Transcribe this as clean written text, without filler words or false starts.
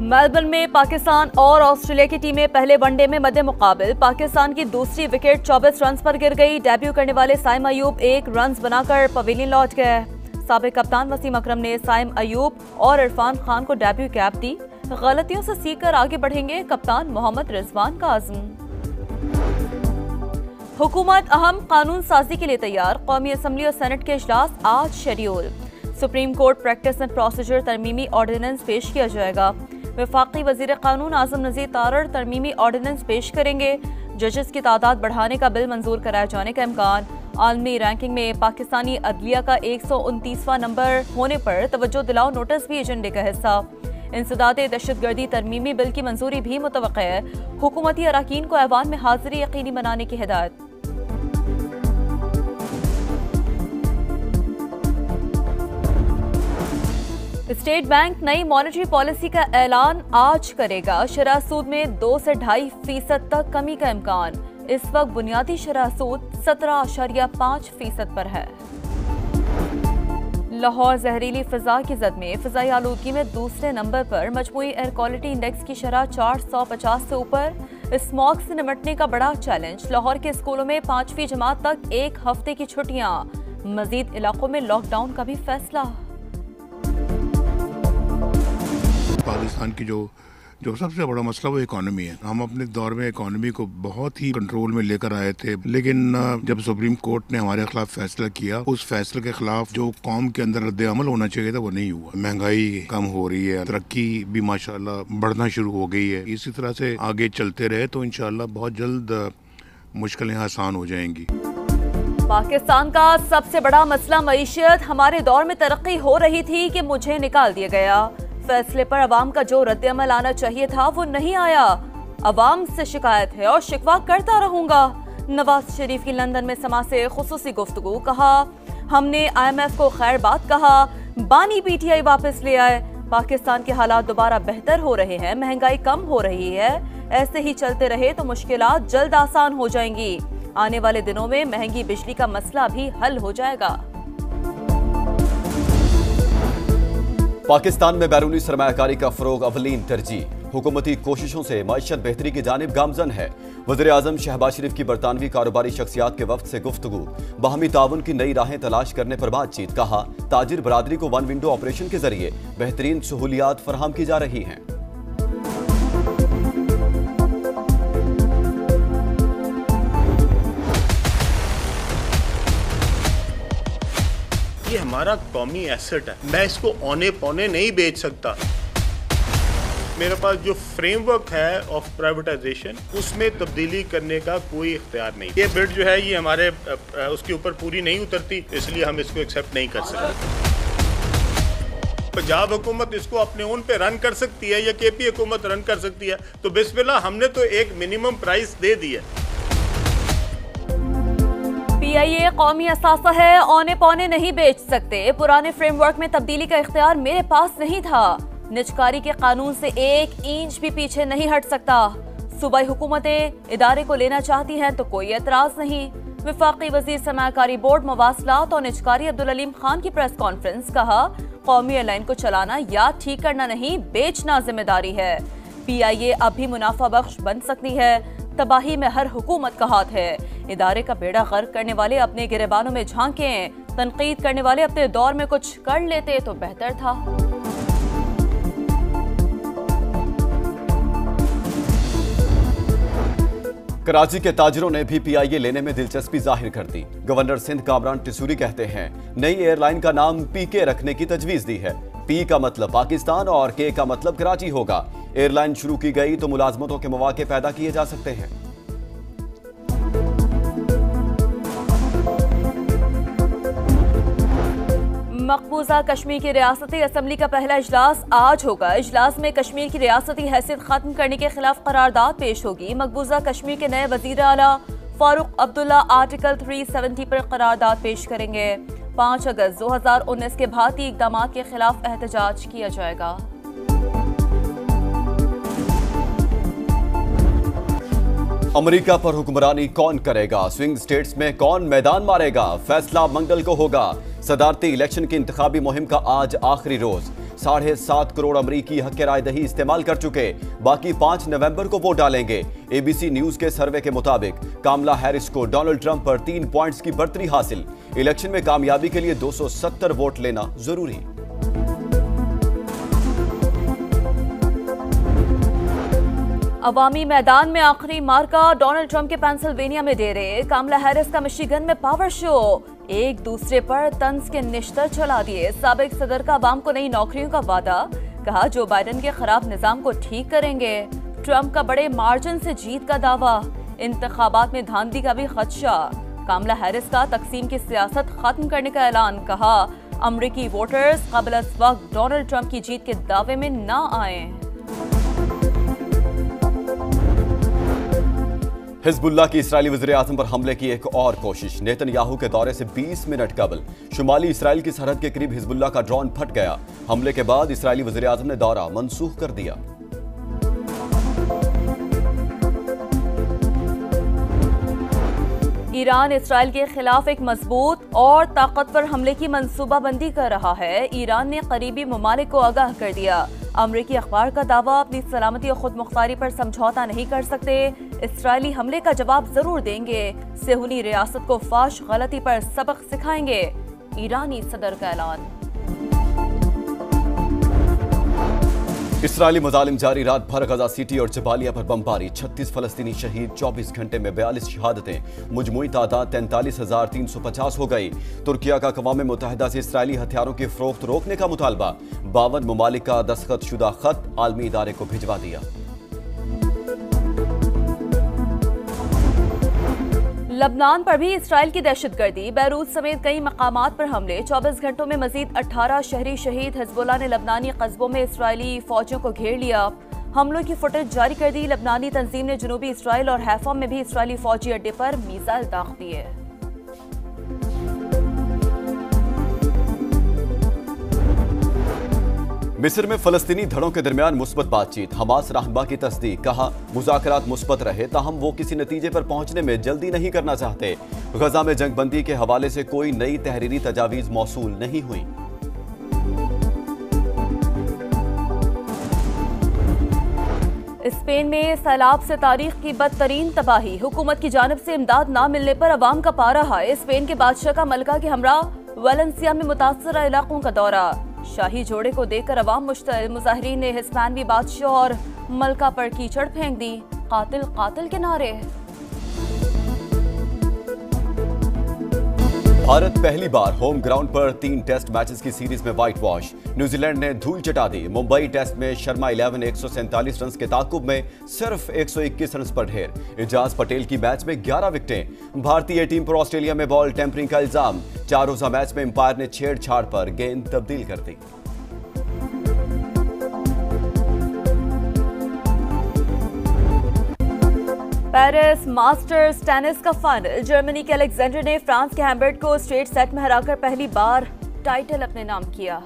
Melbourne में पाकिस्तान और Australia की टीमें पहले वनडे में मध्य मुकाबल। पाकिस्तान की दूसरी विकेट 24 रन पर गिर गई। डेब्यू करने वाले साइम अयूब 1 रन बनाकर पवेलियन लौट गए। साबिक कप्तान वसीम अकरम ने साइम अयूब और इरफान खान को डेब्यू कैप दी। गलतियों से सीखकर आगे बढ़ेंगे कप्तान मोहम्मद रिजवान का अज़्म। हुकूमत अहम कानून साजी के लिए तैयार। कौमी असम्बली और सेनेट के इजलास आज schedule. Supreme court practice and procedure तरमीमी ऑर्डिनेंस पेश किया जाएगा। वफाकी वजीर कानून आजम नज़ीर तारड़ तरमीमी ऑर्डिनेंस पेश करेंगे। जजेस की तादाद बढ़ाने का बिल मंजूर कराए जाने का इम्कान। आलमी रैंकिंग में पाकिस्तानी अदलिया का 129वां नंबर होने पर तवज्जो दिलाओ नोटिस भी एजेंडे का हिस्सा। इंसदादे दहशतगर्दी तरमीमी बिल की मंजूरी भी मुतवक्का है। हुकूमती अराकीन को ऐवान में हाजिरी यकीनी बनाने की हिदायत। स्टेट बैंक नई मॉनेटरी पॉलिसी का ऐलान आज करेगा। शरह सूद में 2 से 2.5% तक कमी का इम्कान। इस वक्त बुनियादी शरह सूद 17.5% पर है। लाहौर जहरीली फिजा की जद में फिजाई आलूदगी में दूसरे नंबर पर। मजमूई एयर क्वालिटी इंडेक्स की शरह 450 से ऊपर। स्मॉग से निपटने का बड़ा चैलेंज। लाहौर के स्कूलों में 5वीं जमात तक 1 हफ्ते की छुट्टियां। मजीद इलाकों में लॉकडाउन का भी फैसला। पाकिस्तान की जो सबसे बड़ा मसला वो इकॉनमी है। हम अपने दौर में इकॉनमी को बहुत ही कंट्रोल में लेकर आए थे, लेकिन जब सुप्रीम कोर्ट ने हमारे खिलाफ फैसला किया, उस फैसले के खिलाफ जो कौम के अंदर रद्द अमल होना चाहिए था वो नहीं हुआ। महंगाई कम हो रही है, तरक्की भी माशाल्लाह बढ़ना शुरू हो गई है। इसी तरह से आगे चलते रहे तो इंशाल्लाह बहुत जल्द मुश्किलें आसान हो जाएंगी। पाकिस्तान का सबसे बड़ा मसला मईशत। हमारे दौर में तरक्की हो रही थी कि मुझे निकाल दिया गया। फैसले पर अवाम का जो रद्द-ए-अमल आना चाहिए था वो नहीं आया। अवाम से शिकायत है और शिकवा करता रहूंगा। नवाज शरीफ की लंदन में समा से खुसूसी गुफ्तगू। कहा हमने IMF को खैर बात कहा। बानी PTI वापस ले आए। पाकिस्तान के हालात दोबारा बेहतर हो रहे हैं। महंगाई कम हो रही है। ऐसे ही चलते रहे तो मुश्किलात जल्द आसान हो जाएंगी। आने वाले दिनों में महंगी बिजली का मसला भी हल हो जाएगा। पाकिस्तान में बैरूनी सरमायाकारी का फरोग अवलीन तरजीह। हुकूमती कोशिशों से मईशत बेहतरी की जानिब गामजन है। वज़ीर आज़म शहबाज शरीफ की बरतानवी कारोबारी शख्सियात के वफ्द से गुफ्तगू। बाहमी ताउन की नई राहें तलाश करने पर बातचीत। कहा ताजिर बरादरी को 1 विंडो ऑपरेशन के जरिए बेहतरीन सहूलियात फराहम की जा रही हैं। ये हमारा कौमी एसेट है। मैं इसको औने पौने नहीं बेच सकता। मेरे पास जो फ्रेमवर्क है ऑफ प्राइवेटाइजेशन उसमें तब्दीली करने का कोई इख्तियार नहीं। ये बिड जो है ये हमारे उसके ऊपर पूरी नहीं उतरती, इसलिए हम इसको एक्सेप्ट नहीं कर सकते। पंजाब हुकूमत इसको अपने ओन पे रन कर सकती है या KP हुकूमत रन कर सकती है, तो बिस्मिल्लाह हमने तो एक मिनिमम प्राइस दे दी है। PIA कौमी असासा है, औने पौने नहीं बेच सकते। पुराने फ्रेमवर्क में तब्दीली का इख्तियार मेरे पास नहीं था। निजकारी के कानून से 1 इंच भी पीछे नहीं हट सकता। सूबाई हुकूमतें इदारे को लेना चाहती हैं तो कोई एतराज नहीं। वफाकी वजीर सरमायाकारी बोर्ड मवासलात और निजकारी अब्दुल अलीम खान की प्रेस कॉन्फ्रेंस। कहा कौमी एयरलाइन को चलाना या ठीक करना नहीं, बेचना जिम्मेदारी है। PIA अब भी मुनाफा बख्श बन सकती है। तबाही में हर हुकूमत का हाथ है। इदारे का बेड़ा गर्क करने वाले अपने गिरेबानों में झांकें। तनकीद करने वाले अपने दौर में कुछ कर लेते तो बेहतर था। कराची के ताजिरों ने भी PIA लेने में दिलचस्पी जाहिर कर दी। गवर्नर सिंध कामरान टिसूरी कहते हैं नई एयरलाइन का नाम PK रखने की तजवीज दी है। P का मतलब पाकिस्तान और K का मतलब कराची होगा। एयरलाइन शुरू की गई तो मुलाजमतों के मौके पैदा किए जा सकते हैं। मकबूजा कश्मीर की रियासती असम्बली का पहला इजलास आज होगा। इजलास में कश्मीर की रियासती हैसियत खत्म करने के खिलाफ करारदाद पेश होगी। मकबूजा कश्मीर के नए वजीर आला फारूक अब्दुल्ला आर्टिकल 370 पर करारदाद पेश करेंगे। 5 अगस्त 2019 के भारतीय इकदाम के खिलाफ एहतजाज किया जाएगा। अमेरिका पर हुक्मरानी कौन करेगा? स्विंग स्टेट्स में कौन मैदान मारेगा? फैसला मंगल को होगा। सदारती इलेक्शन की इंतखाबी मुहिम का आज आखिरी रोज। 7.5 करोड़ अमरीकी हक राय दही इस्तेमाल कर चुके, बाकी 5 नवंबर को वोट डालेंगे। एबीसी न्यूज के सर्वे के मुताबिक कामला हैरिस को डोनाल्ड ट्रंप पर 3 पॉइंट्स की बढ़तरी हासिल। इलेक्शन में कामयाबी के लिए 270 वोट लेना जरूरी। अवामी मैदान में आखिरी मार्का डोनाल्ड ट्रंप के पेंसिल्वेनिया में दे रहे, कामला हैरिस का मिशिगन में पावर शो, एक दूसरे पर तंज के निश्तर चला दिए। साबिक सदर का अवाम को नई नौकरियों का वादा, कहा जो बाइडेन के खराब निजाम को ठीक करेंगे। ट्रंप का बड़े मार्जिन से जीत का दावा, इंतखाबात में धांधली का भी खदशा। कामला हैरिस का तकसीम की सियासत खत्म करने का ऐलान, कहा अमरीकी वोटर्स क़ब्ल अज़ वक्त डोनाल्ड ट्रंप की जीत के दावे में न आए। हिजबुल्लाह की इस्राएली वज़ीर-ए-आज़म पर हमले की एक और कोशिश। नेतन्याहू के दौरे से 20 मिनट कबल शुमाली इस्राएल की सरहद के करीब हिजबुल्लाह का ड्रोन फट गया। हमले के बाद इस्राएली वज़ीर-ए-आज़म ने दौरा मनसूख कर दिया। ईरान इसराइल के खिलाफ एक मजबूत और ताकतवर हमले की मंसूबाबंदी कर रहा है। ईरान ने करीबी ममालिक को आगाह कर दिया। अमरीकी अखबार का दावा, अपनी सलामती और खुद मुख्तारी पर समझौता नहीं कर सकते, इसराइली हमले का जवाब जरूर देंगे। सेहूनी रियासत को फाश गलती पर सबक सिखाएंगे, ईरानी सदर का ऐलान। इसराइली मजालिम जारी, रात भर गजा सिटी और जबालिया पर बमबारी, 36 फलस्तीनी शहीद, 24 घंटे में 42 शहादतें, मुजमुई तादाद 43,350 हो गई। तुर्किया का अक़वाम मुत्तहिदा से इसराइली हथियारों की फरोख्त रोकने का मुतालबा, 52 ममालिक का दस्तखत शुदा खत आलमी इदारे को भिजवा दिया। लबनान पर भी इसराइल की दहशतगर्दी, बैरूत समेत कई मकामात पर हमले, 24 घंटों में मजीद 18 शहरी शहीद। हिजबुल्लाह ने लबनानी कस्बों में इसराइली फौजियों को घेर लिया, हमलों की फुटेज जारी कर दी। लबनानी तंजीम ने जनूबी इसराइल और हैफा में भी इसराइली फौजी अड्डे पर मीज़ाइल दाग दिए। मिस्र में फलस्तीनी धड़ों के दरमियान मुस्बत बातचीत, हमास रहनुमा की तस्दीक, कहा मुज़ाकरात मुस्बत रहे ताहम वो किसी नतीजे पर पहुंचने में जल्दी नहीं करना चाहते। गजा में जंगबंदी के हवाले से कोई नई तहरीरी तजावीज़ मौसूल नहीं हुई। स्पेन में सैलाब से तारीख की बदतरीन तबाही, हुकूमत की जानिब से इमदाद न मिलने पर अवाम का पारा है। स्पेन के बादशाह का मलका के हमरा वैलेंसिया में मुतासरा इलाकों का दौरा, शाही जोड़े को देखकर अवाम मुश्तइल। मुजाहिरीन ने हिस्पैनवी बादशाह और मलका पर कीचड़ फेंक दी, कातिल कातिल के नारे। भारत पहली बार होम ग्राउंड पर 3 टेस्ट मैचेस की सीरीज में व्हाइट वॉश, न्यूजीलैंड ने धूल चटा दी। मुंबई टेस्ट में शर्मा 11 147 रन के ताकुब में सिर्फ 121 रन पर ढेर। एजाज पटेल की मैच में 11 विकेटें। भारतीय टीम पर ऑस्ट्रेलिया में बॉल टेम्परिंग का इल्जाम, 4 रोजा मैच में अंपायर ने छेड़छाड़ पर गेंद तब्दील कर दी। पेरिस मास्टर्स टेनिस का फाइनल, जर्मनी के अलेक्जेंडर ने फ्रांस के हैम्बर्ट को स्ट्रेट सेट में हराकर पहली बार टाइटल अपने नाम किया।